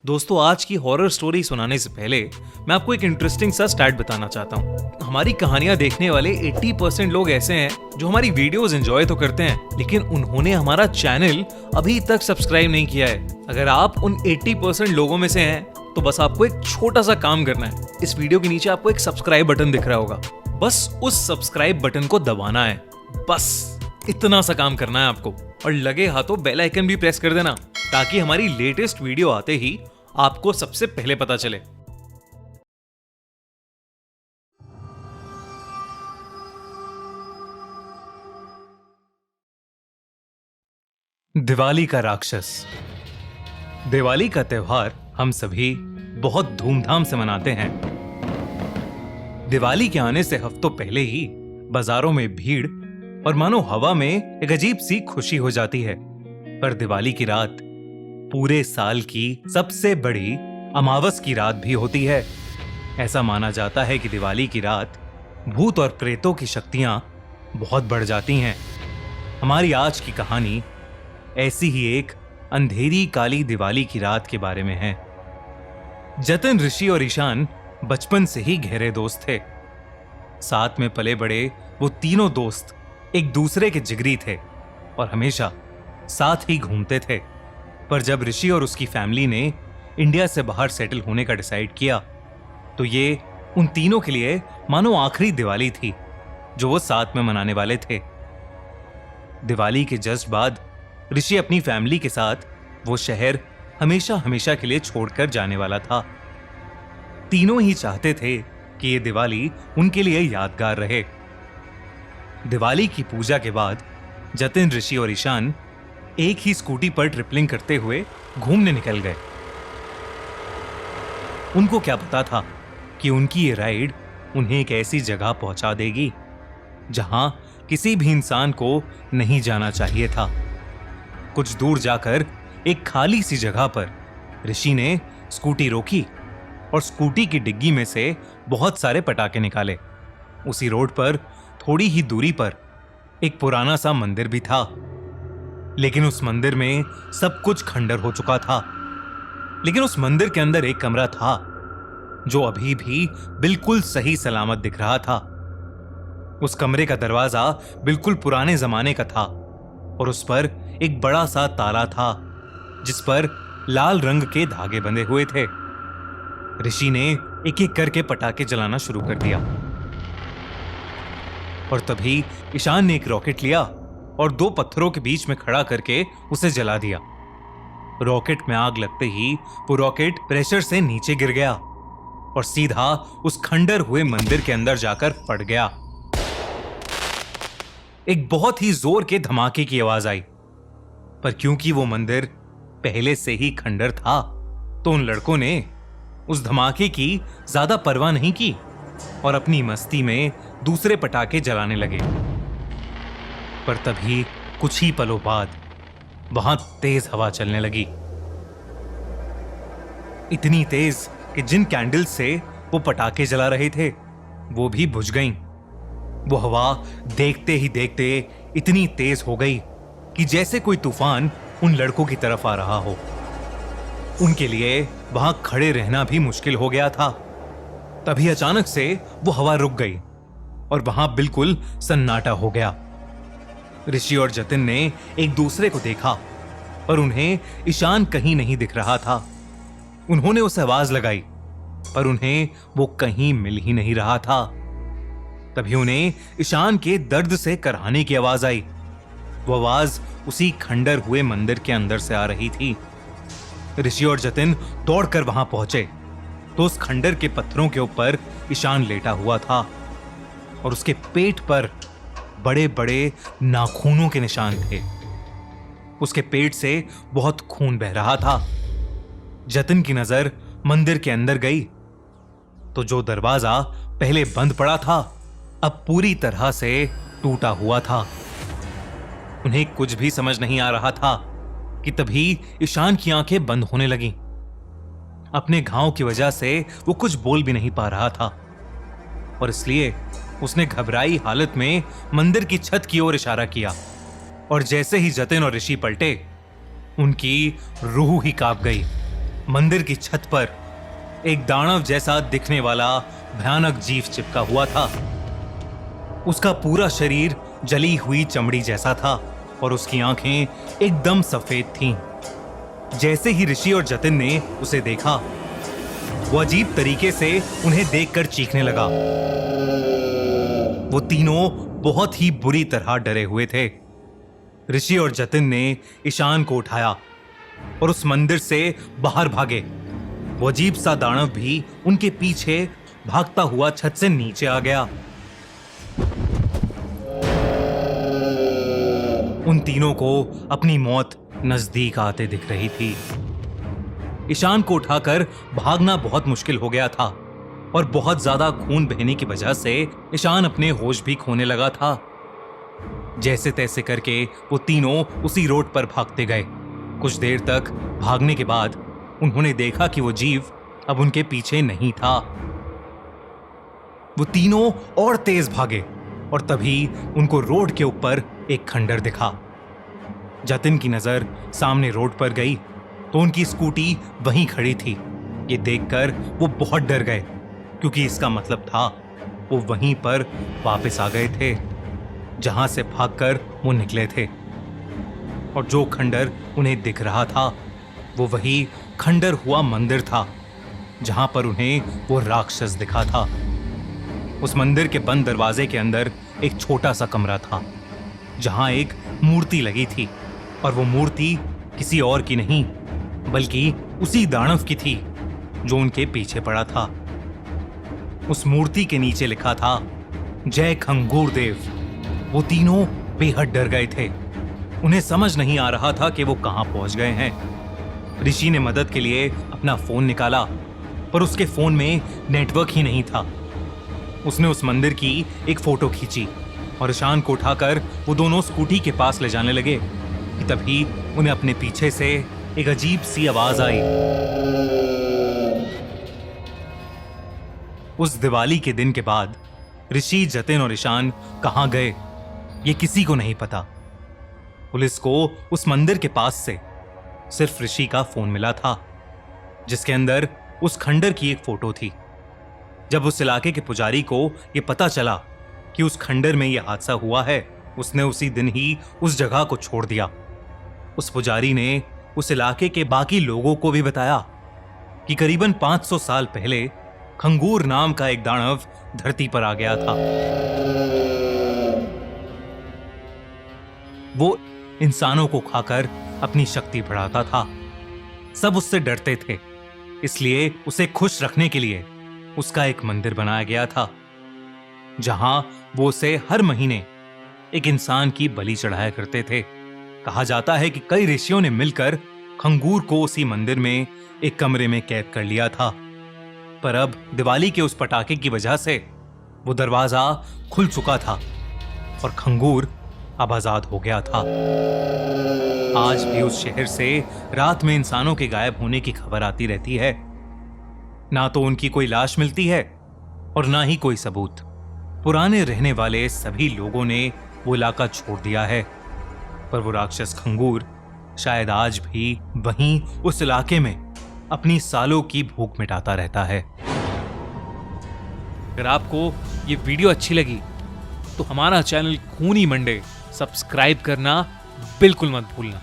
दोस्तों, आज की हॉरर स्टोरी सुनाने से पहले मैं आपको एक इंटरेस्टिंग सा स्टैट बताना चाहता हूँ। हमारी कहानियां देखने वाले 80% लोग ऐसे हैं जो हमारी वीडियोस एंजॉय तो करते हैं, लेकिन उन्होंने हमारा चैनल अभी तक सब्सक्राइब नहीं किया है। अगर आप उन 80% लोगों में से हैं तो बस आपको एक छोटा सा काम करना है। इस वीडियो के नीचे आपको एक सब्सक्राइब बटन दिख रहा होगा, बस उस सब्सक्राइब बटन को दबाना है। बस इतना सा काम करना है आपको, और लगे हाथों बेल आइकन भी प्रेस कर देना ताकि हमारी लेटेस्ट वीडियो आते ही आपको सबसे पहले पता चले। दिवाली का राक्षस। दिवाली का त्योहार हम सभी बहुत धूमधाम से मनाते हैं। दिवाली के आने से हफ्तों पहले ही बाजारों में भीड़ और मानो हवा में एक अजीब सी खुशी हो जाती है। पर दिवाली की रात पूरे साल की सबसे बड़ी अमावस की रात भी होती है। ऐसा माना जाता है कि दिवाली की रात भूत और प्रेतों की शक्तियां बहुत बढ़ जाती हैं। हमारी आज की कहानी ऐसी ही एक अंधेरी काली दिवाली की रात के बारे में है। जतिन, ऋषि और ईशान बचपन से ही गहरे दोस्त थे। साथ में पले बड़े वो तीनों दोस्त एक दूसरे के जिगरी थे और हमेशा साथ ही घूमते थे। पर जब ऋषि और उसकी फैमिली ने इंडिया से बाहर सेटल होने का डिसाइड किया तो ये उन तीनों के लिए मानो आखिरी दिवाली थी जो वो साथ में मनाने वाले थे। दिवाली के जस्ट बाद ऋषि अपनी फैमिली के साथ वो शहर हमेशा हमेशा के लिए छोड़कर जाने वाला था। तीनों ही चाहते थे कि ये दिवाली उनके लिए यादगार रहे। दिवाली की पूजा के बाद जतिन, ऋषि और ईशान एक ही स्कूटी पर ट्रिपलिंग करते हुए घूमने निकल गए। उनको क्या पता था कि उनकी ये राइड उन्हें एक ऐसी जगह पहुंचा देगी जहां किसी भी इंसान को नहीं जाना चाहिए था। कुछ दूर जाकर एक खाली सी जगह पर ऋषि ने स्कूटी रोकी और स्कूटी की डिग्गी में से बहुत सारे पटाखे निकाले। उसी रोड पर थोड़ी ही दूरी पर एक पुराना सा मंदिर भी था, लेकिन उस मंदिर में सब कुछ खंडर हो चुका था। लेकिन उस मंदिर के अंदर एक कमरा था जो अभी भी बिल्कुल सही सलामत दिख रहा था। उस कमरे का दरवाजा बिल्कुल पुराने जमाने का था और उस पर एक बड़ा सा ताला था जिस पर लाल रंग के धागे बंधे हुए थे। ऋषि ने एक एक करके पटाखे जलाना शुरू कर दिया और तभी ईशान ने एक रॉकेट लिया और दो पत्थरों के बीच में खड़ा करके उसे जला दिया। रॉकेट में आग लगते ही वो रॉकेट प्रेशर से नीचे गिर गया और सीधा उस खंडर हुए मंदिर के अंदर जाकर पड़ गया। एक बहुत ही जोर के धमाके की आवाज आई, पर क्योंकि वो मंदिर पहले से ही खंडर था तो उन लड़कों ने उस धमाके की ज्यादा परवाह नहीं की और अपनी मस्ती में दूसरे पटाखे जलाने लगे। पर तभी कुछ ही पलों बाद वहां तेज हवा चलने लगी, इतनी तेज कि जिन कैंडल से वो पटाखे जला रहे थे वो भी बुझ गईं। वो हवा देखते ही देखते इतनी तेज हो गई कि जैसे कोई तूफान उन लड़कों की तरफ आ रहा हो। उनके लिए वहां खड़े रहना भी मुश्किल हो गया था। तभी अचानक से वो हवा रुक गई और वहां बिल्कुल सन्नाटा हो गया। ऋषि और जतिन ने एक दूसरे को देखा पर उन्हें ईशान कहीं नहीं दिख रहा था। उन्होंने उसे आवाज लगाई पर उन्हें वो कहीं मिल ही नहीं रहा था। तभी उन्हें ईशान के दर्द से कराहने की आवाज आई। वो आवाज उसी खंडर हुए मंदिर के अंदर से आ रही थी। ऋषि और जतिन दौड़कर वहां पहुंचे तो उस खंडर के पत्थरों के ऊपर ईशान लेटा हुआ था और उसके पेट पर बड़े बड़े नाखूनों के निशान थे। उसके पेट से बहुत खून बह रहा था। जतिन की नजर मंदिर के अंदर गई तो जो दरवाजा पहले बंद पड़ा था अब पूरी तरह से टूटा हुआ था। उन्हें कुछ भी समझ नहीं आ रहा था कि तभी ईशान की आंखें बंद होने लगीं। अपने घाव की वजह से वो कुछ बोल भी नहीं पा रहा था और इसलिए उसने घबराई हालत में मंदिर की छत की ओर इशारा किया और जैसे ही जतिन और ऋषि पलटे उनकी रूह ही कांप गई मंदिर की छत पर एक दानव जैसा दिखने वाला भयानक जीव चिपका हुआ था। उसका पूरा शरीर जली हुई चमड़ी जैसा था और उसकी आंखें एकदम सफेद थीं। जैसे ही ऋषि और जतिन ने उसे देखा, वो अजीब तरीके से उन्हें देखकर चीखने लगा। वो तीनों बहुत ही बुरी तरह डरे हुए थे। ऋषि और जतिन ने ईशान को उठाया और उस मंदिर से बाहर भागे। वो अजीब सा दानव भी उनके पीछे भागता हुआ छत से नीचे आ गया। उन तीनों को अपनी मौत नजदीक आते दिख रही थी। ईशान को उठाकर भागना बहुत मुश्किल हो गया था और बहुत ज्यादा खून बहने की वजह से ईशान अपने होश भी खोने लगा था। जैसे तैसे करके वो तीनों उसी रोड पर भागते गए। कुछ देर तक भागने के बाद उन्होंने देखा कि वो जीव अब उनके पीछे नहीं था। वो तीनों और तेज भागे और तभी उनको रोड के ऊपर एक खंडर दिखा। जतिन की नजर सामने रोड पर गई तो उनकी स्कूटी वहीं खड़ी थी। ये देखकर वो बहुत डर गए, क्योंकि इसका मतलब था वो वहीं पर वापस आ गए थे जहां से भागकर वो निकले थे। और जो खंडर उन्हें दिख रहा था वो वही खंडर हुआ मंदिर था जहां पर उन्हें वो राक्षस दिखा था। उस मंदिर के बंद दरवाजे के अंदर एक छोटा सा कमरा था जहां एक मूर्ति लगी थी, और वो मूर्ति किसी और की नहीं बल्कि उसी दानव की थी जो उनके पीछे पड़ा था। उस मूर्ति के नीचे लिखा था, जय खंगूर देव। वो तीनों बेहद डर गए थे। उन्हें समझ नहीं आ रहा था कि वो कहां पहुंच गए हैं। ऋषि ने मदद के लिए अपना फोन निकाला, पर उसके फोन में नेटवर्क ही नहीं था। उसने उस मंदिर की एक फोटो खींची और ईशान को उठाकर वो दोनों स्कूटी के पास ले जाने लगे कि तभी उन्हें अपने पीछे से एक अजीब सी आवाज आई। उस दिवाली के दिन के बाद ऋषि, जतिन और ईशान कहां गए ये किसी को नहीं पता। पुलिस को उस मंदिर के पास से सिर्फ ऋषि का फोन मिला था जिसके अंदर उस खंडर की एक फोटो थी। जब उस इलाके के पुजारी को यह पता चला कि उस खंडर में यह हादसा हुआ है, उसने उसी दिन ही उस जगह को छोड़ दिया। उस पुजारी ने उस इलाके के बाकी लोगों को भी बताया कि करीबन 500 साल पहले खंगूर नाम का एक दानव धरती पर आ गया था। वो इंसानों को खाकर अपनी शक्ति बढ़ाता था। सब उससे डरते थे, इसलिए उसे खुश रखने के लिए उसका एक मंदिर बनाया गया था जहां वो उसे हर महीने एक इंसान की बलि चढ़ाया करते थे। कहा जाता है कि कई ऋषियों ने मिलकर खंगूर को उसी मंदिर में एक कमरे में कैद कर लिया था, पर अब दिवाली के उस पटाखे की वजह से वो दरवाजा खुल चुका था और खंगूर अब आजाद हो गया था। आज भी उस शहर से रात में इंसानों के गायब होने की खबर आती रहती है। ना तो उनकी कोई लाश मिलती है और ना ही कोई सबूत। पुराने रहने वाले सभी लोगों ने वो इलाका छोड़ दिया है, पर वो राक्षस खंगूर शायद आज भी वहीं उस इलाके में अपनी सालों की भूख मिटाता रहता है। अगर आपको ये वीडियो अच्छी लगी तो हमारा चैनल खूनी मंडे सब्सक्राइब करना बिल्कुल मत भूलना।